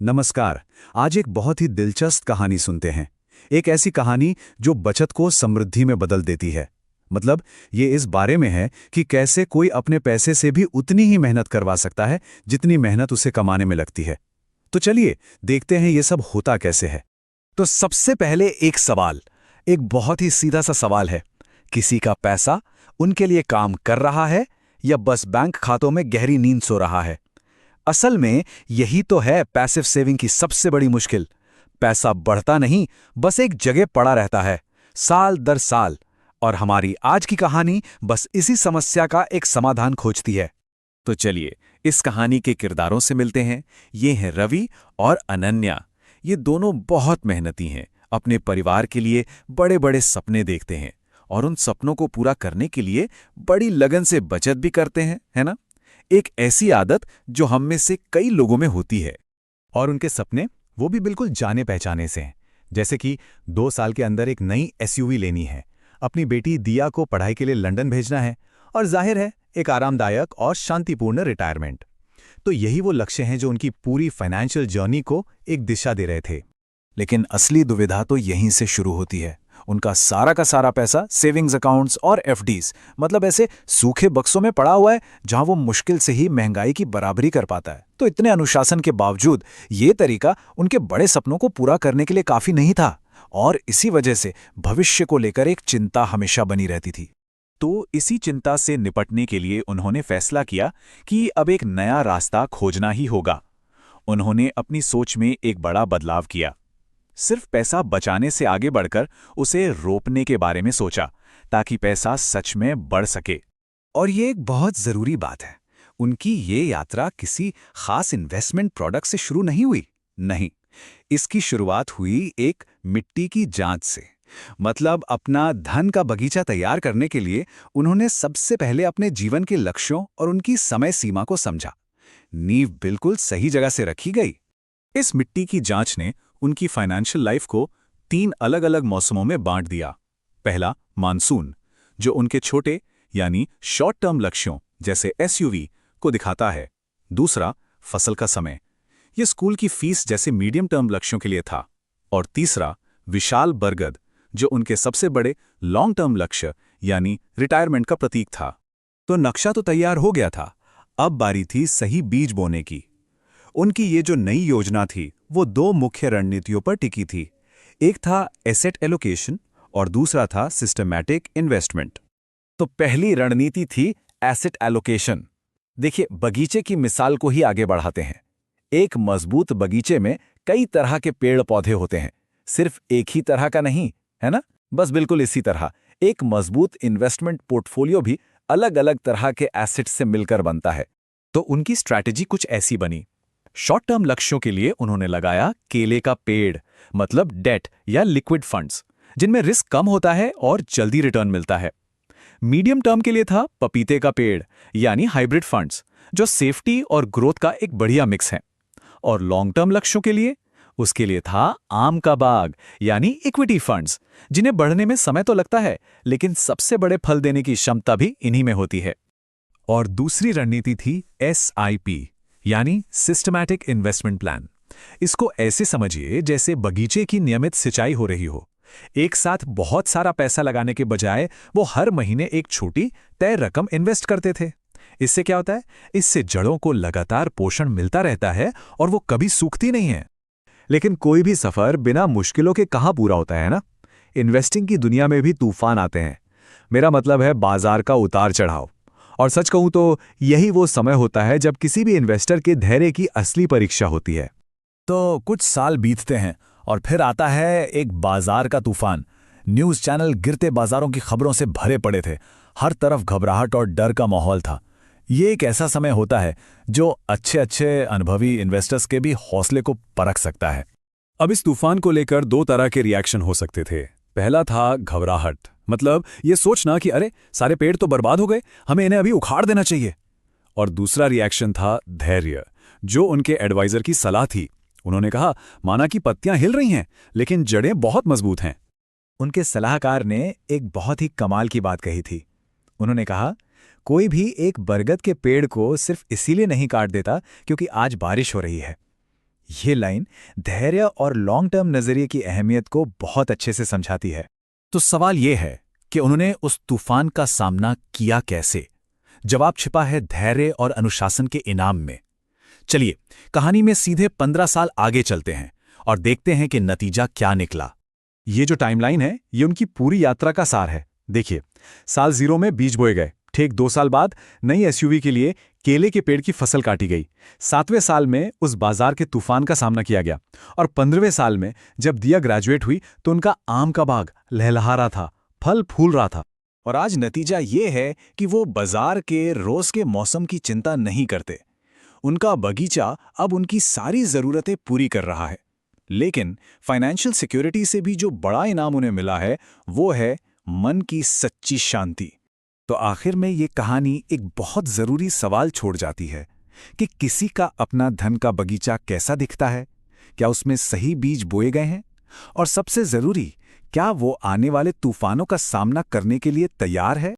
नमस्कार। आज एक बहुत ही दिलचस्प कहानी सुनते हैं। एक ऐसी कहानी जो बचत को समृद्धि में बदल देती है। मतलब ये इस बारे में है कि कैसे कोई अपने पैसे से भी उतनी ही मेहनत करवा सकता है जितनी मेहनत उसे कमाने में लगती है। तो चलिए देखते हैं ये सब होता कैसे है। तो सबसे पहले एक सवाल, एक बहुत ही सीधा सा सवाल है। किसी का पैसा उनके लिए काम कर रहा है या बस बैंक खातों में गहरी नींद सो रहा है? असल में यही तो है पैसिव सेविंग की सबसे बड़ी मुश्किल। पैसा बढ़ता नहीं, बस एक जगह पड़ा रहता है, साल दर साल। और हमारी आज की कहानी बस इसी समस्या का एक समाधान खोजती है। तो चलिए इस कहानी के किरदारों से मिलते हैं। ये हैं रवि और अनन्या। ये दोनों बहुत मेहनती हैं, अपने परिवार के लिए बड़े बड़े सपने देखते हैं और उन सपनों को पूरा करने के लिए बड़ी लगन से बचत भी करते हैं, है ना? एक ऐसी आदत जो हम में से कई लोगों में होती है। और उनके सपने वो भी बिल्कुल जाने पहचाने से हैं। जैसे कि 2 साल के अंदर एक नई एसयूवी लेनी है, अपनी बेटी दिया को पढ़ाई के लिए लंदन भेजना है और जाहिर है एक आरामदायक और शांतिपूर्ण रिटायरमेंट। तो यही वो लक्ष्य हैं जो उनकी पूरी फाइनेंशियल जर्नी को एक दिशा दे रहे थे। लेकिन असली दुविधा तो यहीं से शुरू होती है। उनका सारा का सारा पैसा सेविंग्स अकाउंट्स और एफडीज, मतलब ऐसे सूखे बक्सों में पड़ा हुआ है जहां वो मुश्किल से ही महंगाई की बराबरी कर पाता है। तो इतने अनुशासन के बावजूद ये तरीका उनके बड़े सपनों को पूरा करने के लिए काफी नहीं था और इसी वजह से भविष्य को लेकर एक चिंता हमेशा बनी रहती थी। तो इसी चिंता से निपटने के लिए उन्होंने फैसला किया कि अब एक नया रास्ता खोजना ही होगा। उन्होंने अपनी सोच में एक बड़ा बदलाव किया। सिर्फ पैसा बचाने से आगे बढ़कर उसे रोपने के बारे में सोचा, ताकि पैसा सच में बढ़ सके। और ये एक बहुत जरूरी बात है, उनकी ये यात्रा किसी खास इन्वेस्टमेंट प्रोडक्ट से शुरू नहीं हुई। नहीं, इसकी शुरुआत हुई एक मिट्टी की जांच से। मतलब अपना धन का बगीचा तैयार करने के लिए उन्होंने सबसे पहले अपने जीवन के लक्ष्यों और उनकी समय सीमा को समझा। नींव बिल्कुल सही जगह से रखी गई। इस मिट्टी की जांच ने उनकी फाइनेंशियल लाइफ को 3 अलग अलग मौसमों में बांट दिया। पहला, मानसून, जो उनके छोटे यानी शॉर्ट टर्म लक्ष्यों जैसे एसयूवी को दिखाता है। दूसरा, फसल का समय, यह स्कूल की फीस जैसे मीडियम टर्म लक्ष्यों के लिए था। और तीसरा, विशाल बरगद, जो उनके सबसे बड़े लॉन्ग टर्म लक्ष्य यानी रिटायरमेंट का प्रतीक था। तो नक्शा तो तैयार हो गया था, अब बारी थी सही बीज बोने की। उनकी ये जो नई योजना थी वो 2 मुख्य रणनीतियों पर टिकी थी। एक था एसेट एलोकेशन और दूसरा था सिस्टमैटिक इन्वेस्टमेंट। तो पहली रणनीति थी एसेट एलोकेशन। देखिए, बगीचे की मिसाल को ही आगे बढ़ाते हैं। एक मजबूत बगीचे में कई तरह के पेड़ पौधे होते हैं, सिर्फ एक ही तरह का नहीं, है ना? बस बिल्कुल इसी तरह एक मजबूत इन्वेस्टमेंट पोर्टफोलियो भी अलग अलग तरह के एसेट्स से मिलकर बनता है। तो उनकी स्ट्रैटेजी कुछ ऐसी बनी। शॉर्ट टर्म लक्ष्यों के लिए उन्होंने लगाया केले का पेड़, मतलब डेट या लिक्विड फंड्स, जिनमें रिस्क कम होता है और जल्दी रिटर्न मिलता है। मीडियम टर्म के लिए था पपीते का पेड़ यानी हाइब्रिड फंड्स, जो सेफ्टी और ग्रोथ का एक बढ़िया मिक्स है। और लॉन्ग टर्म लक्ष्यों के लिए उसके लिए था आम का बाग यानी इक्विटी फंड्स, जिन्हें बढ़ने में समय तो लगता है लेकिन सबसे बड़े फल देने की क्षमता भी इन्हीं में होती है। और दूसरी रणनीति थी SIP यानी सिस्टमैटिक इन्वेस्टमेंट प्लान। इसको ऐसे समझिए जैसे बगीचे की नियमित सिंचाई हो रही हो। एक साथ बहुत सारा पैसा लगाने के बजाय वो हर महीने एक छोटी तय रकम इन्वेस्ट करते थे। इससे क्या होता है? इससे जड़ों को लगातार पोषण मिलता रहता है और वो कभी सूखती नहीं है। लेकिन कोई भी सफर बिना मुश्किलों के कहाँ पूरा होता है ना? इन्वेस्टिंग की दुनिया में भी तूफान आते हैं। मेरा मतलब है बाजार का उतार चढ़ाव। और सच कहूं तो यही वो समय होता है जब किसी भी इन्वेस्टर के धैर्य की असली परीक्षा होती है। तो कुछ साल बीतते हैं और फिर आता है एक बाजार का तूफान। न्यूज़ चैनल गिरते बाजारों की खबरों से भरे पड़े थे। हर तरफ घबराहट और डर का माहौल था। ये एक ऐसा समय होता है जो अच्छे अच्छे अनुभवी इन्वेस्टर्स के भी हौसले को परख सकता है। अब इस तूफान को लेकर 2 तरह के रिएक्शन हो सकते थे। पहला था घबराहट, मतलब ये सोचना कि अरे सारे पेड़ तो बर्बाद हो गए, हमें इन्हें अभी उखाड़ देना चाहिए। और दूसरा रिएक्शन था धैर्य, जो उनके एडवाइजर की सलाह थी। उन्होंने कहा, माना कि पत्तियां हिल रही हैं लेकिन जड़ें बहुत मजबूत हैं। उनके सलाहकार ने एक बहुत ही कमाल की बात कही थी। उन्होंने कहा, कोई भी एक बरगद के पेड़ को सिर्फ इसीलिए नहीं काट देता क्योंकि आज बारिश हो रही है। ये लाइन धैर्य और लॉन्ग टर्म नजरिए की अहमियत को बहुत अच्छे से समझाती है। तो सवाल यह है कि उन्होंने उस तूफान का सामना किया कैसे? जवाब छिपा है धैर्य और अनुशासन के इनाम में। चलिए कहानी में सीधे 15 साल आगे चलते हैं और देखते हैं कि नतीजा क्या निकला। ये जो टाइमलाइन है ये उनकी पूरी यात्रा का सार है। देखिए, साल 0 में बीज बोए गए, ठीक 2 साल बाद नई एसयूवी के लिए केले के पेड़ की फसल काटी गई, 7वें साल में उस बाजार के तूफान का सामना किया गया और 15वें साल में जब दिया ग्रेजुएट हुई तो उनका आम का बाग लहलहा रहा था, फल फूल रहा था। और आज नतीजा ये है कि वो बाजार के रोज के मौसम की चिंता नहीं करते। उनका बगीचा अब उनकी सारी जरूरतें पूरी कर रहा है। लेकिन फाइनेंशियल सिक्योरिटी से भी जो बड़ा इनाम उन्हें मिला है वो है मन की सच्ची शांति। तो आखिर में ये कहानी एक बहुत जरूरी सवाल छोड़ जाती है कि किसी का अपना धन का बगीचा कैसा दिखता है? क्या उसमें सही बीज बोए गए हैं? और सबसे जरूरी, क्या वो आने वाले तूफानों का सामना करने के लिए तैयार है?